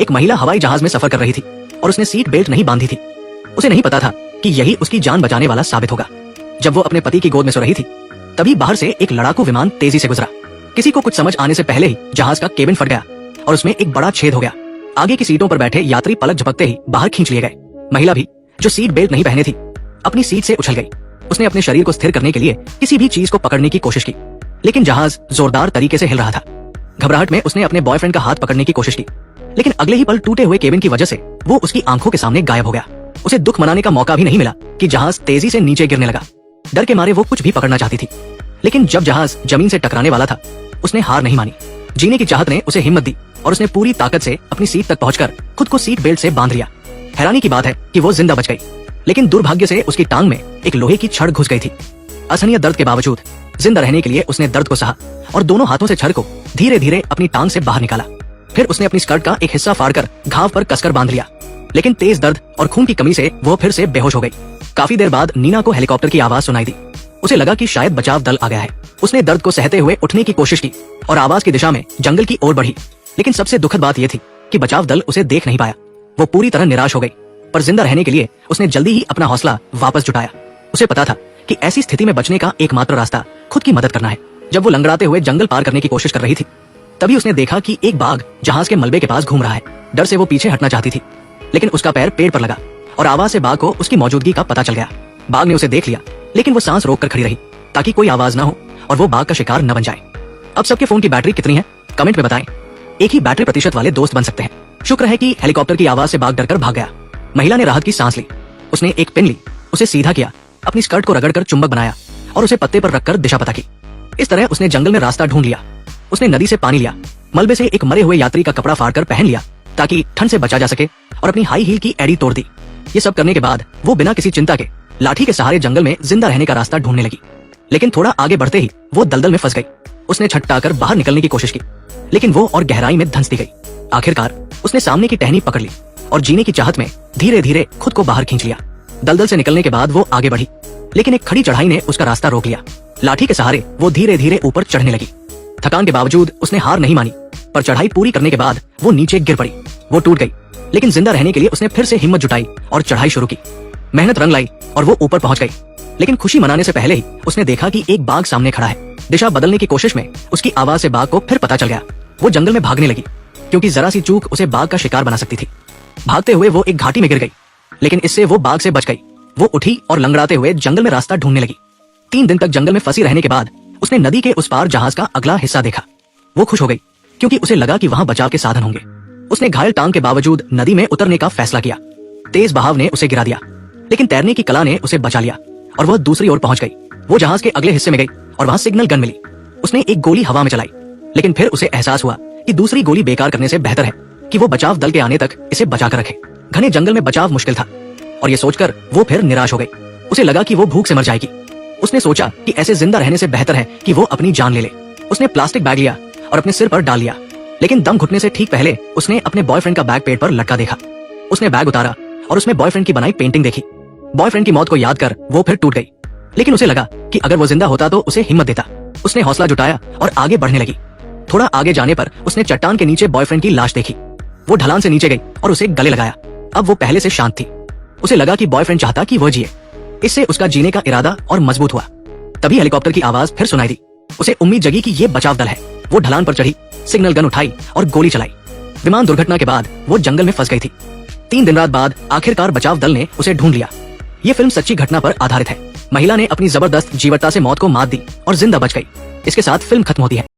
एक महिला हवाई जहाज में सफर कर रही थी और उसने सीट बेल्ट नहीं बांधी थी। उसे नहीं पता था कि यही उसकी जान बचाने वाला साबित होगा। जब वो अपने पति की गोद में सो रही थी तभी बाहर से एक लड़ाकू विमान तेजी से गुजरा। किसी को कुछ समझ आने से पहले ही जहाज का केबिन फट गया और उसमें एक बड़ा छेद हो गया। आगे की सीटों पर बैठे यात्री पलक झपकते ही बाहर खींच लिए गए। महिला भी, जो सीट बेल्ट नहीं पहने थी, अपनी सीट से उछल गई। उसने अपने शरीर को स्थिर करने के लिए किसी भी चीज को पकड़ने की कोशिश की, लेकिन जहाज जोरदार तरीके से हिल रहा था। घबराहट में उसने अपने बॉयफ्रेंड का हाथ पकड़ने की कोशिश की, लेकिन अगले ही पल टूटे हुए केबिन की वजह से वो उसकी आंखों के सामने गायब हो गया। उसे दुख मनाने का मौका भी नहीं मिला कि जहाज तेजी से नीचे गिरने लगा। डर के मारे वो कुछ भी पकड़ना चाहती थी, लेकिन जब जहाज जमीन से टकराने वाला था उसने हार नहीं मानी। जीने की चाहत ने उसे हिम्मत दी और उसने पूरी ताकत से अपनी सीट तक पहुंचकर खुद को सीट बेल्ट से बांध लिया। हैरानी की बात है कि वो जिंदा बच गई, लेकिन दुर्भाग्य से उसकी टांग में एक लोहे की छड़ घुस गई थी। असहनीय दर्द के बावजूद जिंदा रहने के लिए उसने दर्द को सहा और दोनों हाथों से छड़ को धीरे धीरे अपनी टांग से बाहर निकाला। फिर उसने अपनी स्कर्ट का एक हिस्सा फाड़कर घाव पर कसकर बांध लिया, लेकिन तेज दर्द और खून की कमी से वो फिर से बेहोश हो गई। काफी देर बाद नीना को हेलीकॉप्टर की आवाज सुनाई दी। उसे लगा कि शायद बचाव दल आ गया है। उसने दर्द को सहते हुए उठने की कोशिश की और आवाज की दिशा में जंगल की ओर बढ़ी, लेकिन सबसे दुखद बात यह थी कि बचाव दल उसे देख नहीं पाया। वो पूरी तरह निराश हो गई, पर जिंदा रहने के लिए उसने जल्दी ही अपना हौसला वापस जुटाया। उसे पता था कि ऐसी स्थिति में बचने का एकमात्र रास्ता खुद की मदद करना है। जब वो लंगड़ाते हुए जंगल पार करने की कोशिश कर रही थी तभी उसने देखा कि एक बाघ जहाज के मलबे के पास घूम रहा है। डर से वो पीछे हटना चाहती थी, लेकिन उसका पैर पेड़ पर लगा और आवाज से बाघ को उसकी मौजूदगी का पता चल गया। बाघ ने उसे देख लिया, लेकिन वो सांस रोक कर खड़ी रही ताकि कोई आवाज ना हो और वो बाघ का शिकार न बन जाए। अब सबके फोन की बैटरी कितनी है कमेंट में बताएं। एक ही बैटरी प्रतिशत वाले दोस्त बन सकते हैं। शुक्र है कि हेलीकॉप्टर की आवाज से बाघ डरकर भाग गया। महिला ने राहत की सांस ली। उसने एक पेन ली, उसे सीधा किया, अपनी स्कर्ट को रगड़कर चुंबक बनाया और उसे पत्ते पर रखकर दिशा पता की। इस तरह उसने जंगल में रास्ता ढूंढ लिया। उसने नदी से पानी लिया, मलबे से एक मरे हुए यात्री का कपड़ा फाड़कर पहन लिया ताकि ठंड से बचा जा सके, और अपनी हाई हील की एड़ी तोड़ दी। ये सब करने के बाद वो बिना किसी चिंता के लाठी के सहारे जंगल में जिंदा रहने का रास्ता ढूंढने लगी। लेकिन थोड़ा आगे बढ़ते ही वो दलदल में फंस गई। उसने छटपटाकर बाहर निकलने की कोशिश की, लेकिन वो और गहराई में धंसती गई। आखिरकार उसने सामने की टहनी पकड़ ली और जीने की चाहत में धीरे धीरे खुद को बाहर खींच लिया। दलदल से निकलने के बाद वो आगे बढ़ी, लेकिन एक खड़ी चढ़ाई ने उसका रास्ता रोक लिया। लाठी के सहारे वो धीरे धीरे ऊपर चढ़ने लगी। थकान के बावजूद उसने हार नहीं मानी, पर चढ़ाई पूरी करने के बाद वो नीचे गिर पड़ी। वो टूट गई, लेकिन जिंदा रहने के लिए उसने फिर से हिम्मत जुटाई और चढ़ाई शुरू की। मेहनत रंग लाई और वो ऊपर पहुंच गई, लेकिन खुशी मनाने से पहले ही उसने देखा कि एक बाघ सामने खड़ा है। दिशा बदलने की कोशिश में उसकी आवाज से बाघ को फिर पता चल गया। वो जंगल में भागने लगी, क्योंकि जरा सी चूक उसे बाघ का शिकार बना सकती थी। भागते हुए वो एक घाटी में गिर गई, लेकिन इससे वो बाघ से बच गई। वो उठी और लंगड़ाते हुए जंगल में रास्ता ढूंढने लगी। 3 दिन तक जंगल में फंसी रहने के बाद उसने नदी के उस पार जहाज का अगला हिस्सा देखा। वो खुश हो गई, क्योंकि उसे लगा कि वहां बचाव के साधन होंगे। उसने घायल टांग के बावजूद नदी में उतरने का फैसला किया। तेज बहाव ने उसे गिरा दिया, लेकिन तैरने की कला ने उसे बचा लिया और वह दूसरी ओर पहुंच गई। वो जहाज के अगले हिस्से में गई और वहां सिग्नल गन मिली। उसने एक गोली हवा में चलाई, लेकिन फिर उसे एहसास हुआ कि दूसरी गोली बेकार करने से बेहतर है कि वो बचाव दल के आने तक इसे बचा कर रखे। घने जंगल में बचाव मुश्किल था और ये सोचकर वो फिर निराश हो गई। उसे लगा कि वो भूख से मर जाएगी। उसने सोचा कि ऐसे जिंदा रहने से बेहतर है कि वो अपनी जान ले ले। उसने प्लास्टिक बैग लिया और अपने सिर पर डाल लिया, लेकिन दम घुटने से ठीक पहले उसने अपने बॉयफ्रेंड का बैग पेड़ पर लटका देखा। उसने बैग उतारा और उसमें बॉयफ्रेंड की बनाई पेंटिंग देखी। बॉयफ्रेंड की मौत को याद कर वो फिर टूट गई, लेकिन उसे लगा कि अगर वो जिंदा होता तो उसे हिम्मत देता। उसने हौसला जुटाया और आगे बढ़ने लगी। थोड़ा आगे जाने पर उसने चट्टान के नीचे बॉयफ्रेंड की लाश देखी। वो ढलान से नीचे गई और उसे गले लगाया। अब वो पहले से शांत थी। उसे लगा कि बॉयफ्रेंड चाहता कि वो जिए। इससे उसका जीने का इरादा और मजबूत हुआ। तभी हेलीकॉप्टर की आवाज फिर सुनाई दी। उसे उम्मीद जगी कि ये बचाव दल है। वो ढलान पर चढ़ी, सिग्नल गन उठाई और गोली चलाई। विमान दुर्घटना के बाद वो जंगल में फंस गई थी। 3 दिन रात बाद आखिरकार बचाव दल ने उसे ढूंढ लिया। ये फिल्म सच्ची घटना पर आधारित है। महिला ने अपनी जबरदस्त जीवटता से मौत को मात दी और जिंदा बच गई। इसके साथ फिल्म खत्म होती है।